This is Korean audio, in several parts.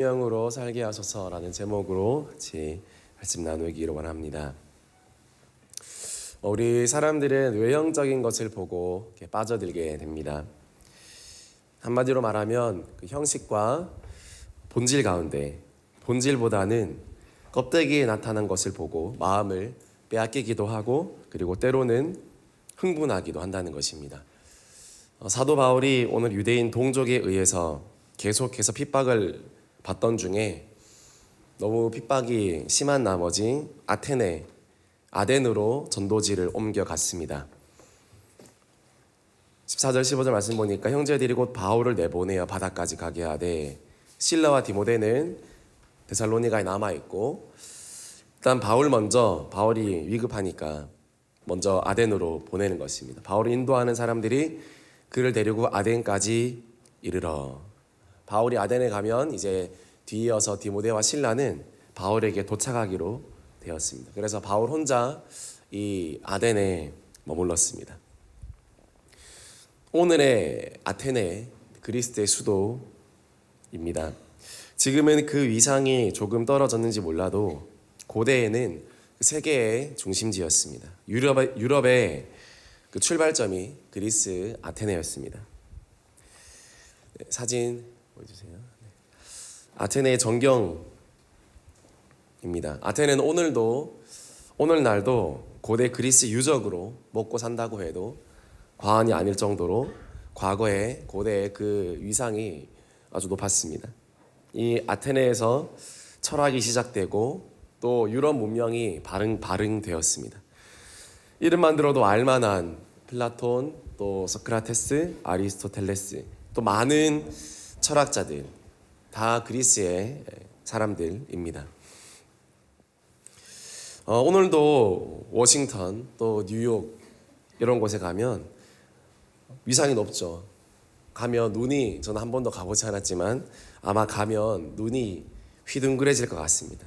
생명으로 살게 하소서라는 제목으로 같이 말씀 나누기를 원합니다. 우리 사람들은 외형적인 것을 보고 빠져들게 됩니다. 한마디로 말하면 그 형식과 본질 가운데 본질보다는 껍데기에 나타난 것을 보고 마음을 빼앗기기도 하고 그리고 때로는 흥분하기도 한다는 것입니다. 사도 바울이 오늘 유대인 동족에 의해서 계속해서 핍박을 받던 중에 너무 핍박이 심한 나머지 아덴으로 전도지를 옮겨갔습니다. 14절 15절 말씀 보니까 형제들이 곧 바울을 내보내어 바다까지 가게 하되 실라와 디모데는 데살로니가에 남아있고 일단 바울이 위급하니까 먼저 아덴으로 보내는 것입니다. 바울을 인도하는 사람들이 그를 데리고 아덴까지 이르러 바울이 아덴에 가면 이제 뒤이어서 디모데와 실라는 바울에게 도착하기로 되었습니다. 그래서 바울 혼자 이 아덴에 머물렀습니다. 오늘의 아테네 그리스의 수도입니다. 지금은 그 위상이 조금 떨어졌는지 몰라도 고대에는 세계의 중심지였습니다. 유럽의 그 출발점이 그리스 아테네였습니다. 사진 보여주세요. 아테네의 전경입니다. 아테네는 오늘날도 고대 그리스 유적으로 먹고 산다고 해도 과언이 아닐 정도로 과거의 고대의 그 위상이 아주 높았습니다. 이 아테네에서 철학이 시작되고 또 유럽 문명이 발흥되었습니다. 이름만 들어도 알만한 플라톤, 또 소크라테스, 아리스토텔레스, 또 많은 철학자들 다 그리스의 사람들입니다. 오늘도 워싱턴 또 뉴욕 이런 곳에 가면 위상이 높죠. 가면 눈이 저는 한 번도 가보지 않았지만 아마 가면 눈이 휘둥그레질 것 같습니다.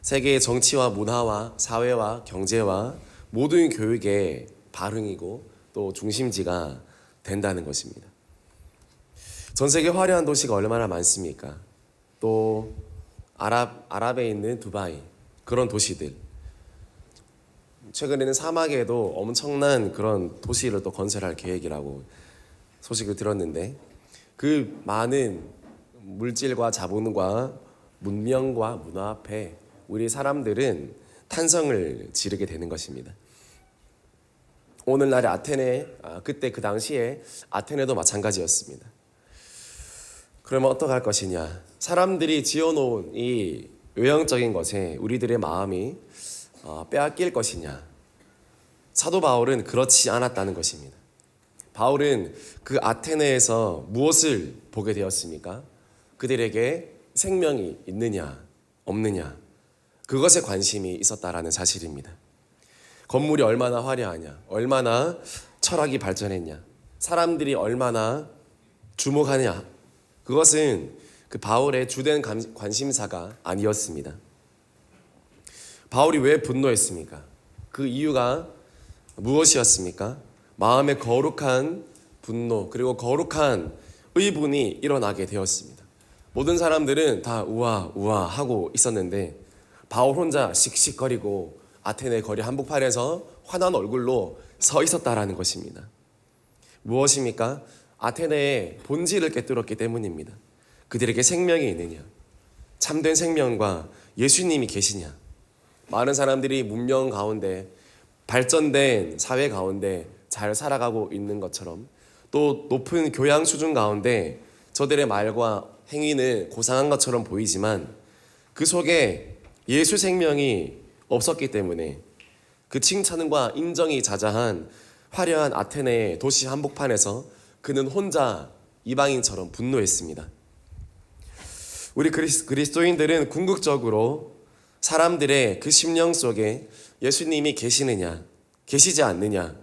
세계의 정치와 문화와 사회와 경제와 모든 교육의 발흥이고 또 중심지가 된다는 것입니다. 전 세계 화려한 도시가 얼마나 많습니까? 또 아랍에 있는 두바이 그런 도시들, 최근에는 사막에도 엄청난 그런 도시를 또 건설할 계획이라고 소식을 들었는데 그 많은 물질과 자본과 문명과 문화 앞에 우리 사람들은 탄성을 지르게 되는 것입니다. 오늘날의 아테네, 그때 그 당시에 아테네도 마찬가지였습니다. 그러면 어떡할 것이냐? 사람들이 지어놓은 이 외형적인 것에 우리들의 마음이 빼앗길 것이냐? 사도 바울은 그렇지 않았다는 것입니다. 바울은 그 아테네에서 무엇을 보게 되었습니까? 그들에게 생명이 있느냐 없느냐 그것에 관심이 있었다라는 사실입니다. 건물이 얼마나 화려하냐, 얼마나 철학이 발전했냐, 사람들이 얼마나 주목하냐, 그것은 그 바울의 주된 관심사가 아니었습니다. 바울이 왜 분노했습니까? 그 이유가 무엇이었습니까? 마음의 거룩한 분노 그리고 거룩한 의분이 일어나게 되었습니다. 모든 사람들은 다 우와 하고 있었는데 바울 혼자 씩씩거리고 아테네 거리 한복판에서 환한 얼굴로 서 있었다라는 것입니다. 무엇입니까? 아테네의 본질을 깨뜨렸기 때문입니다. 그들에게 생명이 있느냐, 참된 생명과 예수님이 계시냐. 많은 사람들이 문명 가운데 발전된 사회 가운데 잘 살아가고 있는 것처럼 또 높은 교양 수준 가운데 저들의 말과 행위는 고상한 것처럼 보이지만 그 속에 예수 생명이 없었기 때문에 그 칭찬과 인정이 자자한 화려한 아테네의 도시 한복판에서 그는 혼자 이방인처럼 분노했습니다. 우리 그리스도인들은 궁극적으로 사람들의 그 심령 속에 예수님이 계시느냐, 계시지 않느냐,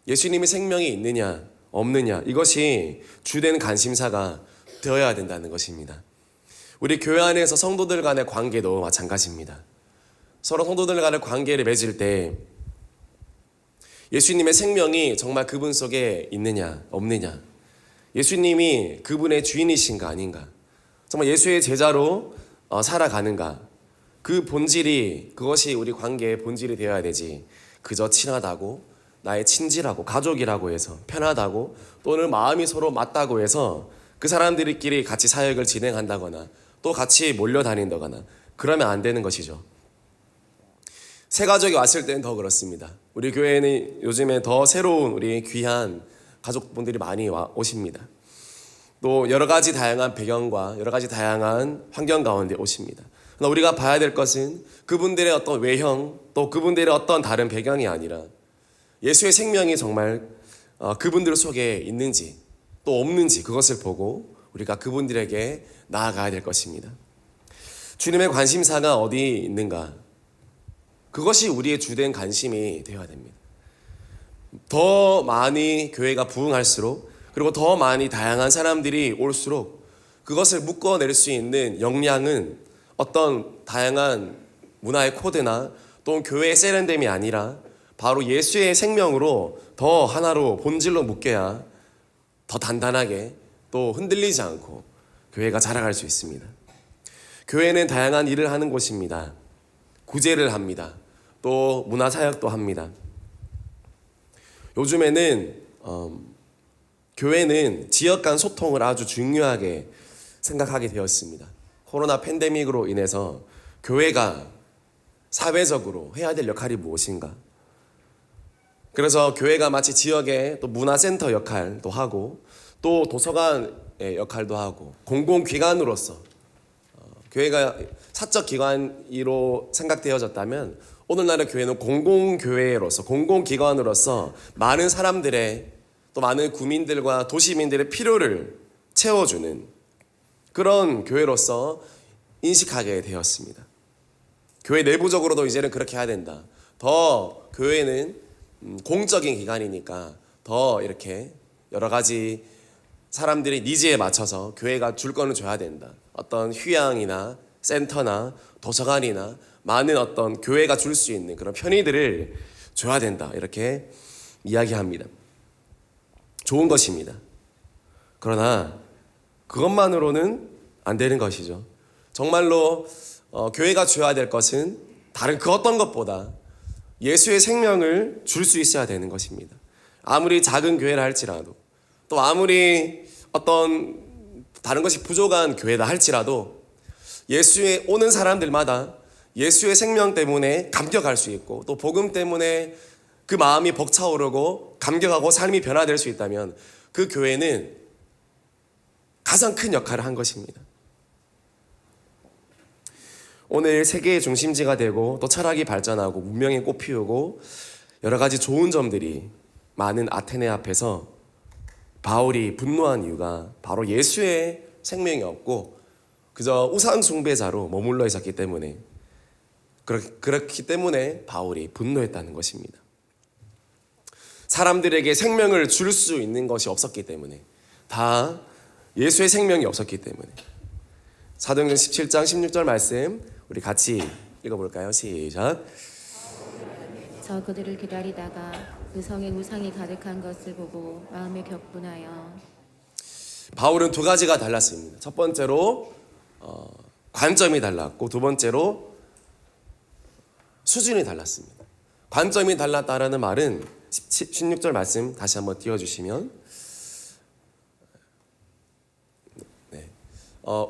예수님의 생명이 있느냐, 없느냐, 이것이 주된 관심사가 되어야 된다는 것입니다. 우리 교회 안에서 성도들 간의 관계도 마찬가지입니다. 서로 성도들 간의 관계를 맺을 때 예수님의 생명이 정말 그분 속에 있느냐, 없느냐, 예수님이 그분의 주인이신가 아닌가, 정말 예수의 제자로 살아가는가? 그 본질이, 그것이 우리 관계의 본질이 되어야 되지. 그저 친하다고, 나의 친지라고, 가족이라고 해서 편하다고, 또는 마음이 서로 맞다고 해서 그 사람들끼리 같이 사역을 진행한다거나 또 같이 몰려다닌다거나 그러면 안 되는 것이죠. 새 가족이 왔을 때는 더 그렇습니다. 우리 교회는 요즘에 더 새로운 우리 귀한 가족분들이 많이 오십니다. 또 여러 가지 다양한 배경과 여러 가지 다양한 환경 가운데 오십니다. 그러나 우리가 봐야 될 것은 그분들의 어떤 외형, 또 그분들의 어떤 다른 배경이 아니라 예수의 생명이 정말 그분들 속에 있는지 또 없는지, 그것을 보고 우리가 그분들에게 나아가야 될 것입니다. 주님의 관심사가 어디 있는가? 그것이 우리의 주된 관심이 되어야 됩니다. 더 많이 교회가 부흥할수록, 그리고 더 많이 다양한 사람들이 올수록 그것을 묶어낼 수 있는 역량은 어떤 다양한 문화의 코드나 또 교회의 세련됨이 아니라 바로 예수의 생명으로 더 하나로 본질로 묶여야 더 단단하게 또 흔들리지 않고 교회가 자라갈 수 있습니다. 교회는 다양한 일을 하는 곳입니다. 구제를 합니다. 또 문화사역도 합니다. 요즘에는 교회는 지역 간 소통을 아주 중요하게 생각하게 되었습니다. 코로나 팬데믹으로 인해서 교회가 사회적으로 해야 될 역할이 무엇인가? 그래서 교회가 마치 지역의 또 문화센터 역할도 하고 또 도서관의 역할도 하고 공공기관으로서 교회가 사적 기관으로 생각되어졌다면 오늘날의 교회는 공공교회로서 공공기관으로서 많은 사람들의 또 많은 구민들과 도시민들의 필요를 채워주는 그런 교회로서 인식하게 되었습니다. 교회 내부적으로도 이제는 그렇게 해야 된다. 더 교회는 공적인 기관이니까 더 이렇게 여러 가지 사람들의 니즈에 맞춰서 교회가 줄 거는 줘야 된다. 어떤 휴양이나 센터나 도서관이나 많은 어떤 교회가 줄 수 있는 그런 편의들을 줘야 된다. 이렇게 이야기합니다. 좋은 것입니다. 그러나 그것만으로는 안 되는 것이죠. 정말로 교회가 줘야 될 것은 다른 그 어떤 것보다 예수의 생명을 줄 수 있어야 되는 것입니다. 아무리 작은 교회라 할지라도 또 아무리 어떤 다른 것이 부족한 교회다 할지라도 예수에 오는 사람들마다 예수의 생명 때문에 감격할 수 있고 또 복음 때문에 그 마음이 벅차오르고 감격하고 삶이 변화될 수 있다면 그 교회는 가장 큰 역할을 한 것입니다. 오늘 세계의 중심지가 되고 또 철학이 발전하고 문명이 꽃피우고 여러 가지 좋은 점들이 많은 아테네 앞에서 바울이 분노한 이유가 바로 예수의 생명이 없고 그저 우상 숭배자로 머물러 있었기 때문에 그렇기 때문에 바울이 분노했다는 것입니다. 사람들에게 생명을 줄 수 있는 것이 없었기 때문에 다 예수의 생명이 없었기 때문에 사도행전 17장 16절 말씀 우리 같이 읽어볼까요? 시작. 저 그들을 기다리다가 그 성에 우상이 가득한 것을 보고 마음에 격분하여. 바울은 두 가지가 달랐습니다. 첫 번째로 관점이 달랐고 두 번째로 수준이 달랐습니다. 관점이 달랐다라는 말은 16절 말씀 다시 한번 띄워주시면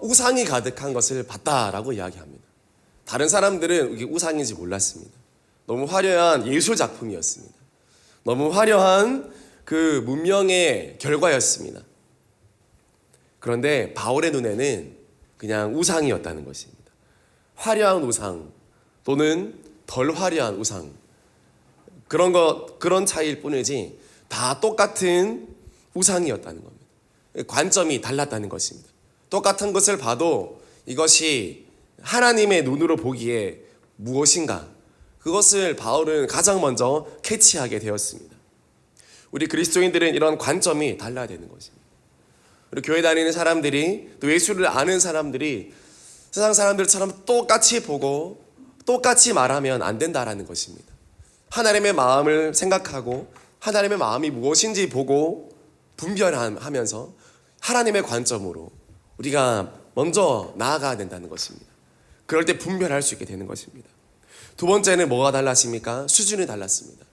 우상이 가득한 것을 봤다라고 이야기합니다. 다른 사람들은 이게 우상인지 몰랐습니다. 너무 화려한 예술 작품이었습니다. 너무 화려한 그 문명의 결과였습니다. 그런데 바울의 눈에는 그냥 우상이었다는 것입니다. 화려한 우상 또는 덜 화려한 우상 그런 차이일 뿐이지 다 똑같은 우상이었다는 겁니다. 관점이 달랐다는 것입니다. 똑같은 것을 봐도 이것이 하나님의 눈으로 보기에 무엇인가 그것을 바울은 가장 먼저 캐치하게 되었습니다. 우리 그리스도인들은 이런 관점이 달라야 되는 것입니다. 우리 교회 다니는 사람들이 또 예수를 아는 사람들이 세상 사람들처럼 똑같이 보고 똑같이 말하면 안 된다라는 것입니다. 하나님의 마음을 생각하고 하나님의 마음이 무엇인지 보고 분별하면서 하나님의 관점으로 우리가 먼저 나아가야 된다는 것입니다. 그럴 때 분별할 수 있게 되는 것입니다. 두 번째는 뭐가 달랐습니까? 수준이 달랐습니다.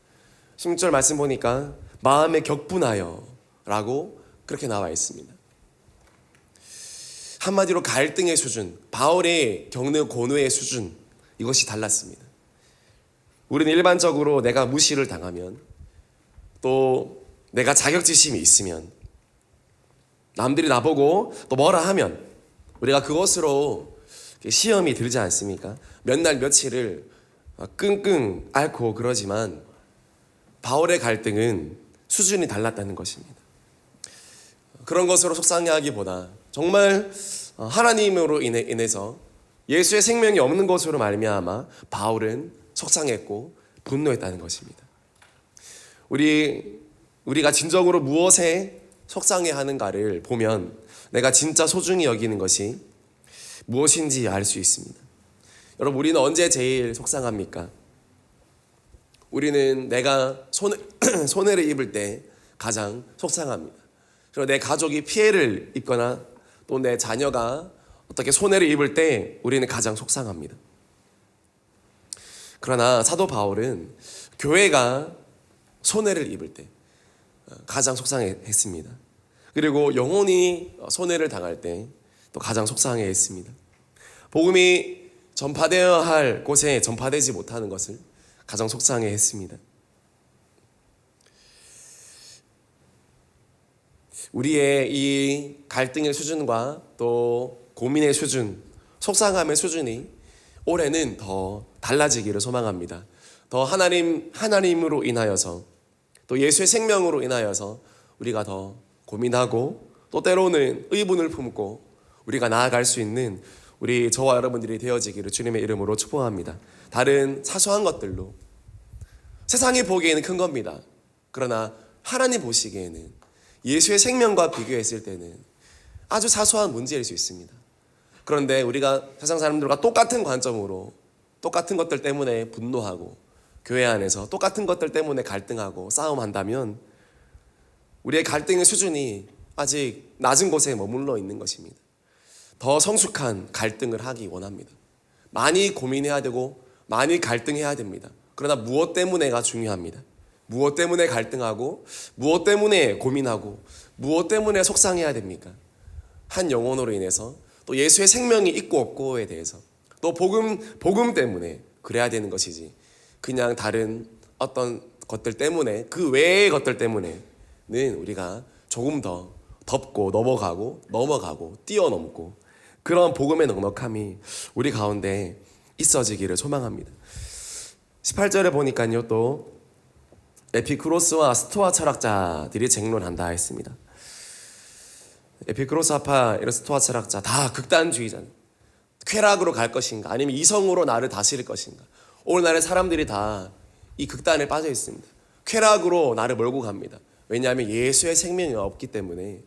16절 말씀 보니까 마음에 격분하여 라고 그렇게 나와 있습니다. 한마디로 갈등의 수준, 바울의 겪는 고뇌의 수준, 이것이 달랐습니다. 우리는 일반적으로 내가 무시를 당하면, 또 내가 자격지심이 있으면, 남들이 나보고 또 뭐라 하면 우리가 그것으로 시험이 들지 않습니까? 몇 날 며칠을 끙끙 앓고 그러지만 바울의 갈등은 수준이 달랐다는 것입니다. 그런 것으로 속상해하기보다 정말 하나님으로 인해서 예수의 생명이 없는 것으로 말미암아 바울은 속상했고 분노했다는 것입니다. 우리가 진정으로 무엇에 속상해하는가를 보면 내가 진짜 소중히 여기는 것이 무엇인지 알 수 있습니다. 여러분, 우리는 언제 제일 속상합니까? 우리는 내가 손해를 입을 때 가장 속상합니다. 그리고 내 가족이 피해를 입거나 또 내 자녀가 어떻게 손해를 입을 때 우리는 가장 속상합니다. 그러나 사도 바울은 교회가 손해를 입을 때 가장 속상했습니다. 그리고 영혼이 손해를 당할 때 또 가장 속상해했습니다. 복음이 전파되어야 할 곳에 전파되지 못하는 것을 가장 속상해했습니다. 우리의 이 갈등의 수준과 또 고민의 수준, 속상함의 수준이 올해는 더 달라지기를 소망합니다. 더 하나님으로 인하여서 또 예수의 생명으로 인하여서 우리가 더 고민하고 또 때로는 의문을 품고 우리가 나아갈 수 있는 저와 여러분들이 되어지기를 주님의 이름으로 축복합니다. 다른 사소한 것들로 세상이 보기에는 큰 겁니다. 그러나 하나님 보시기에는 예수의 생명과 비교했을 때는 아주 사소한 문제일 수 있습니다. 그런데 우리가 세상 사람들과 똑같은 관점으로 똑같은 것들 때문에 분노하고 교회 안에서 똑같은 것들 때문에 갈등하고 싸움한다면 우리의 갈등의 수준이 아직 낮은 곳에 머물러 있는 것입니다. 더 성숙한 갈등을 하기 원합니다. 많이 고민해야 되고 많이 갈등해야 됩니다. 그러나 무엇 때문에가 중요합니다. 무엇 때문에 갈등하고 무엇 때문에 고민하고 무엇 때문에 속상해야 됩니까? 한 영혼으로 인해서 또 예수의 생명이 있고 없고에 대해서 또 복음 때문에 그래야 되는 것이지 그냥 다른 어떤 것들 때문에 그 외의 것들 때문에는 우리가 조금 더 덮고 넘어가고 뛰어넘고 그런 복음의 넉넉함이 우리 가운데 있어지기를 소망합니다. 18절에 보니까요, 또 에피쿠로스와 스토아 철학자들이 쟁론한다 했습니다. 에피쿠로스파 이런 스토아 철학자 다 극단주의자는 쾌락으로 갈 것인가 아니면 이성으로 나를 다스릴 것인가. 오늘날의 사람들이 다 이 극단에 빠져 있습니다. 쾌락으로 나를 몰고 갑니다. 왜냐하면 예수의 생명이 없기 때문에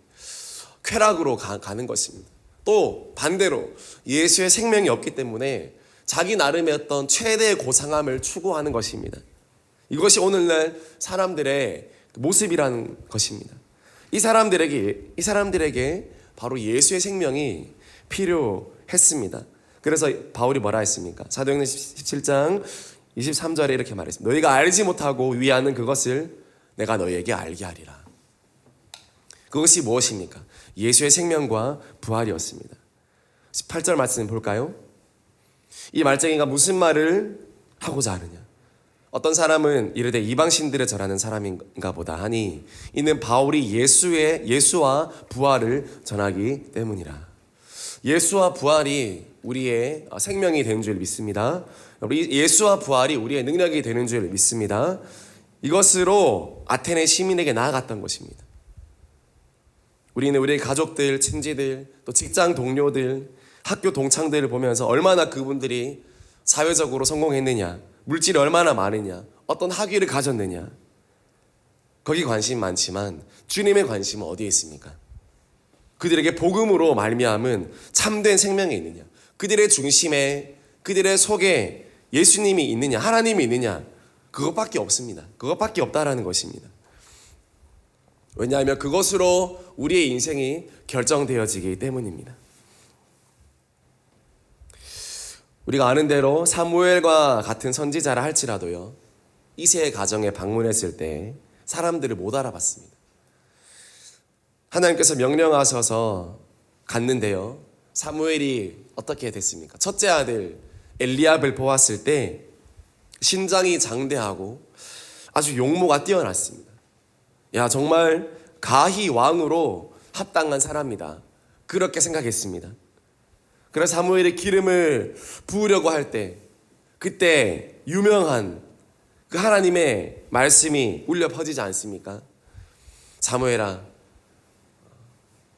쾌락으로 가는 것입니다. 또 반대로 예수의 생명이 없기 때문에 자기 나름의 어떤 최대의 고상함을 추구하는 것입니다. 이것이 오늘날 사람들의 모습이라는 것입니다. 이 사람들에게 바로 예수의 생명이 필요했습니다. 그래서 바울이 뭐라 했습니까? 사도행전 17장 23절에 이렇게 말했습니다. 너희가 알지 못하고 위하는 그것을 내가 너희에게 알게 하리라. 그것이 무엇입니까? 예수의 생명과 부활이었습니다. 18절 말씀 볼까요? 이 말쟁이가 무슨 말을 하고자 하느냐? 어떤 사람은 이르되 이방신들을 절하는 사람인가 보다 하니 이는 바울이 예수와 부활을 전하기 때문이라. 예수와 부활이 우리의 생명이 되는 줄 믿습니다. 예수와 부활이 우리의 능력이 되는 줄 믿습니다. 이것으로 아테네 시민에게 나아갔던 것입니다. 우리는 우리의 가족들, 친지들, 또 직장 동료들, 학교 동창들을 보면서 얼마나 그분들이 사회적으로 성공했느냐, 물질이 얼마나 많으냐, 어떤 학위를 가졌느냐, 거기 관심 많지만 주님의 관심은 어디에 있습니까? 그들에게 복음으로 말미암은 참된 생명이 있느냐, 그들의 중심에, 그들의 속에 예수님이 있느냐, 하나님이 있느냐, 그것밖에 없습니다. 그것밖에 없다라는 것입니다. 왜냐하면 그것으로 우리의 인생이 결정되어지기 때문입니다. 우리가 아는 대로 사무엘과 같은 선지자라 할지라도요, 이새의 가정에 방문했을 때 사람들을 못 알아봤습니다. 하나님께서 명령하셔서 갔는데요, 사무엘이 어떻게 됐습니까? 첫째 아들 엘리압을 보았을 때 신장이 장대하고 아주 용모가 뛰어났습니다. 야, 정말 가히 왕으로 합당한 사람이다, 그렇게 생각했습니다. 그래서 사무엘이 기름을 부으려고 할 때, 그때 유명한 그 하나님의 말씀이 울려 퍼지지 않습니까? 사무엘아,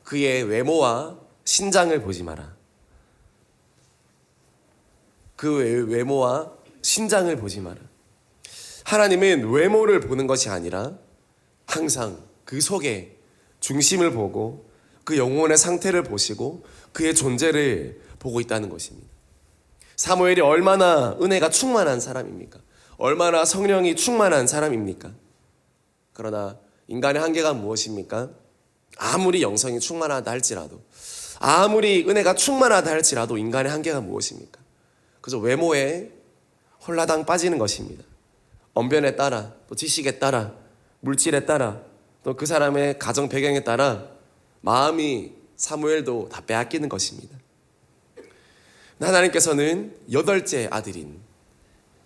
그의 외모와 신장을 보지 마라. 그 외모와 신장을 보지 마라. 하나님은 외모를 보는 것이 아니라 항상 그 속에 중심을 보고 그 영혼의 상태를 보시고 그의 존재를 보고 있다는 것입니다. 사무엘이 얼마나 은혜가 충만한 사람입니까? 얼마나 성령이 충만한 사람입니까? 그러나 인간의 한계가 무엇입니까? 아무리 영성이 충만하다 할지라도, 아무리 은혜가 충만하다 할지라도 인간의 한계가 무엇입니까? 그저 외모에 홀라당 빠지는 것입니다. 언변에 따라, 또 지식에 따라, 물질에 따라, 또 그 사람의 가정 배경에 따라 마음이 사무엘도 다 빼앗기는 것입니다. 하나님께서는 8째 아들인,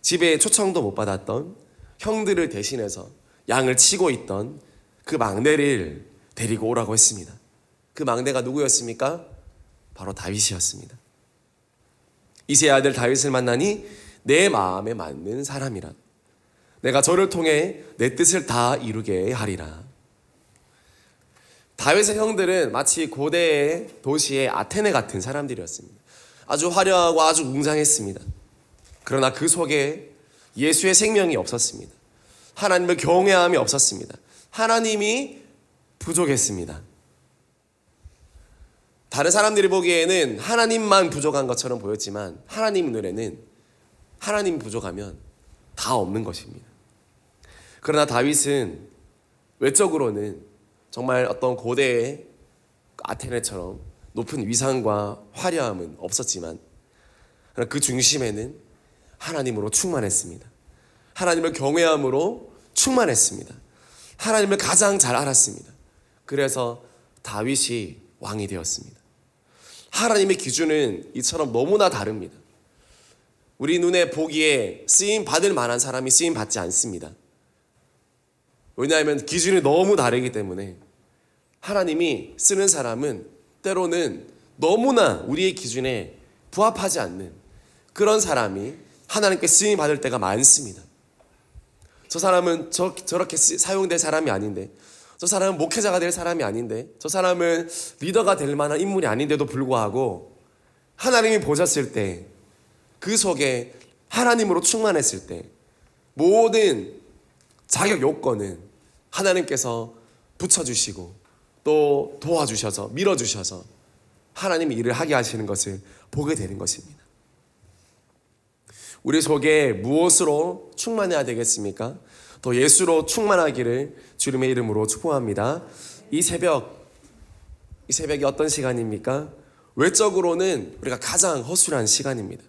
집에 초청도 못 받았던 형들을 대신해서 양을 치고 있던 그 막내를 데리고 오라고 했습니다. 그 막내가 누구였습니까? 바로 다윗이었습니다. 이새의 아들 다윗을 만나니 내 마음에 맞는 사람이라. 내가 저를 통해 내 뜻을 다 이루게 하리라. 다윗의 형들은 마치 고대의 도시의 아테네 같은 사람들이었습니다. 아주 화려하고 아주 웅장했습니다. 그러나 그 속에 예수의 생명이 없었습니다. 하나님을 경외함이 없었습니다. 하나님이 부족했습니다. 다른 사람들이 보기에는 하나님만 부족한 것처럼 보였지만 하나님 눈에는 하나님 부족하면 다 없는 것입니다. 그러나 다윗은 외적으로는 정말 어떤 고대의 아테네처럼 높은 위상과 화려함은 없었지만 그 중심에는 하나님으로 충만했습니다. 하나님을 경외함으로 충만했습니다. 하나님을 가장 잘 알았습니다. 그래서 다윗이 왕이 되었습니다. 하나님의 기준은 이처럼 너무나 다릅니다. 우리 눈에 보기에 쓰임 받을 만한 사람이 쓰임 받지 않습니다. 왜냐하면 기준이 너무 다르기 때문에 하나님이 쓰는 사람은 때로는 너무나 우리의 기준에 부합하지 않는 그런 사람이 하나님께 쓰임 받을 때가 많습니다. 저 사람은 저렇게 사용될 사람이 아닌데, 저 사람은 목회자가 될 사람이 아닌데, 저 사람은 리더가 될 만한 인물이 아닌데도 불구하고 하나님이 보셨을 때, 그 속에 하나님으로 충만했을 때 모든 자격 요건은 하나님께서 붙여주시고 또 도와주셔서 밀어주셔서 하나님이 일을 하게 하시는 것을 보게 되는 것입니다. 우리 속에 무엇으로 충만해야 되겠습니까? 더 예수로 충만하기를 주님의 이름으로 축복합니다. 이 새벽이 어떤 시간입니까? 외적으로는 우리가 가장 허술한 시간입니다.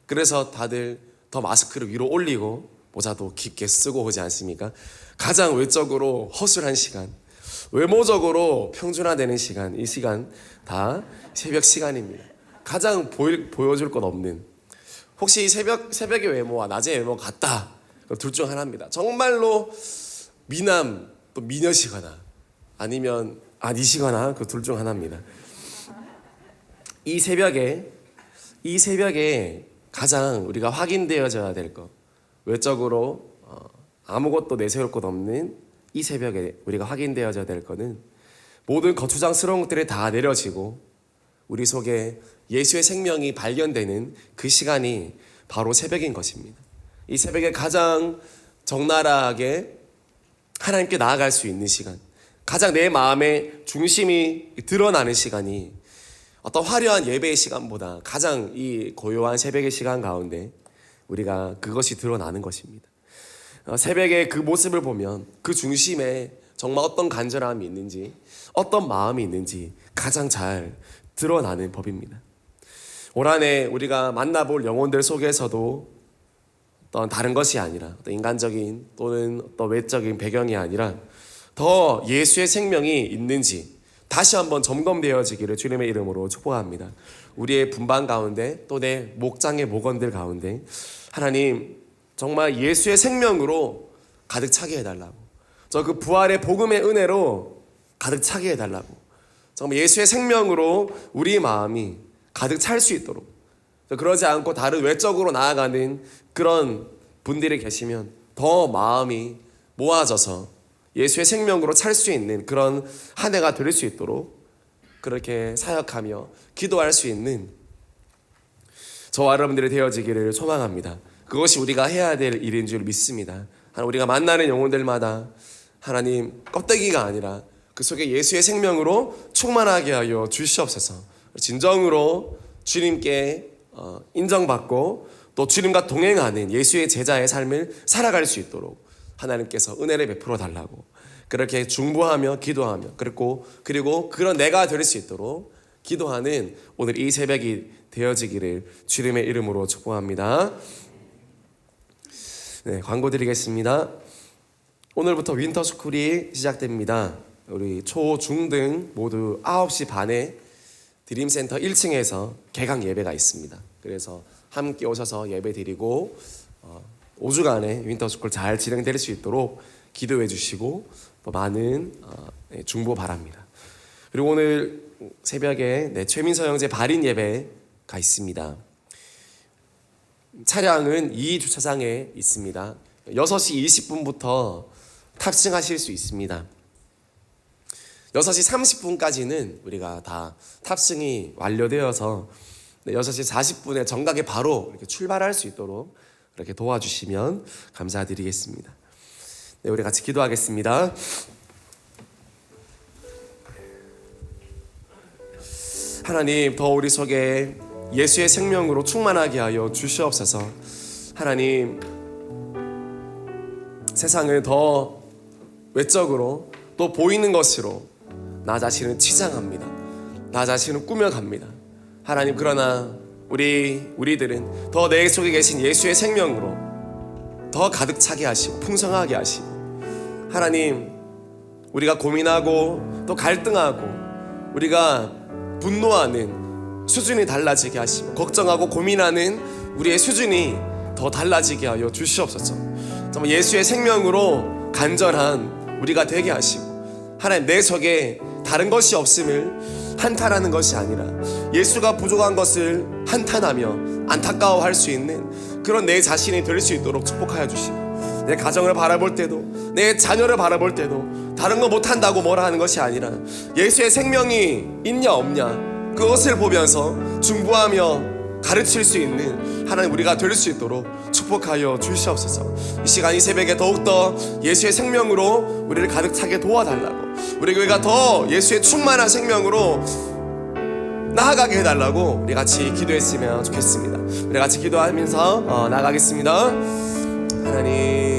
그래서 다들 더 마스크를 위로 올리고 모자도 깊게 쓰고 오지 않습니까? 가장 외적으로 허술한 시간, 외모적으로 평준화되는 시간, 이 시간 다 새벽 시간입니다. 가장 보여줄 것 없는, 혹시 새벽의 외모와 낮의 외모 같다, 둘 중 하나입니다. 정말로 미남 또 미녀시거나 아니면 아니시거나 그 둘 중 하나입니다. 이 새벽에 가장 우리가 확인되어져야 될 것, 외적으로 아무것도 내세울 것 없는 이 새벽에 우리가 확인되어져야 될 것은 모든 거추장스러운 것들이 다 내려지고 우리 속에 예수의 생명이 발견되는 그 시간이 바로 새벽인 것입니다. 이 새벽에 가장 적나라하게 하나님께 나아갈 수 있는 시간, 가장 내 마음의 중심이 드러나는 시간이 어떤 화려한 예배의 시간보다 가장 이 고요한 새벽의 시간 가운데 우리가 그것이 드러나는 것입니다. 새벽의 그 모습을 보면 그 중심에 정말 어떤 간절함이 있는지, 어떤 마음이 있는지 가장 잘 드러나는 법입니다. 올 한 해 우리가 만나볼 영혼들 속에서도 어떤 다른 것이 아니라 어떤 인간적인 또는 어떤 외적인 배경이 아니라 더 예수의 생명이 있는지 다시 한번 점검되어지기를 주님의 이름으로 축복합니다. 우리의 분반 가운데 또 내 목장의 목원들 가운데 하나님 정말 예수의 생명으로 가득 차게 해달라고, 저 그 부활의 복음의 은혜로 가득 차게 해달라고, 정말 예수의 생명으로 우리 마음이 가득 찰 수 있도록, 그러지 않고 다른 외적으로 나아가는 그런 분들이 계시면 더 마음이 모아져서 예수의 생명으로 찰 수 있는 그런 한 해가 될 수 있도록 그렇게 사역하며 기도할 수 있는 저와 여러분들이 되어지기를 소망합니다. 그것이 우리가 해야 될 일인 줄 믿습니다. 우리가 만나는 영혼들마다 하나님 껍데기가 아니라 그 속에 예수의 생명으로 충만하게 하여 주시옵소서. 진정으로 주님께 인정받고 또 주님과 동행하는 예수의 제자의 삶을 살아갈 수 있도록 하나님께서 은혜를 베풀어 달라고 그렇게 중보하며 기도하며 그리고 그런 내가 될 수 있도록 기도하는 오늘 이 새벽이 되어지기를 주님의 이름으로 축복합니다. 네, 광고 드리겠습니다. 오늘부터 윈터스쿨이 시작됩니다. 우리 초, 중 등 모두 9시 반에 드림센터 1층에서 개강 예배가 있습니다. 그래서 함께 오셔서 예배 드리고 5주간의 윈터스쿨 잘 진행될 수 있도록 기도해 주시고 또 많은 중보 바랍니다. 그리고 오늘 새벽에 최민서 형제 발인 예배가 있습니다. 차량은 2 주차장에 있습니다. 6시 20분부터 탑승하실 수 있습니다. 6시 30분까지는 우리가 다 탑승이 완료되어서 6시 40분에 정각에 바로 이렇게 출발할 수 있도록 이렇게 도와주시면 감사드리겠습니다. 네, 우리 같이 기도하겠습니다. 하나님, 더 우리 속에 예수의 생명으로 충만하게 하여 주시옵소서. 하나님, 세상을 더 외적으로 또 보이는 것으로 나 자신을 치장합니다. 나 자신을 꾸며갑니다. 하나님, 그러나 우리들은 더 내 속에 계신 예수의 생명으로 더 가득 차게 하시고 풍성하게 하시고, 하나님, 우리가 고민하고 또 갈등하고 우리가 분노하는 수준이 달라지게 하시고 걱정하고 고민하는 우리의 수준이 더 달라지게 하여 주시옵소서. 정말 예수의 생명으로 간절한 우리가 되게 하시고, 하나님, 내 속에 다른 것이 없음을 한탄하는 것이 아니라 예수가 부족한 것을 한탄하며 안타까워할 수 있는 그런 내 자신이 될 수 있도록 축복하여 주시고, 내 가정을 바라볼 때도 내 자녀를 바라볼 때도 다른 거 못한다고 뭐라 하는 것이 아니라 예수의 생명이 있냐 없냐 그것을 보면서 중보하며 가르칠 수 있는 하나님 우리가 될 수 있도록 축복하여 주시옵소서. 이 시간 이 새벽에 더욱더 예수의 생명으로 우리를 가득 차게 도와달라고, 우리 교회가 더 예수의 충만한 생명으로 나아가게 해달라고 우리 같이 기도했으면 좋겠습니다. 우리 같이 기도하면서 나아가겠습니다. 하나님,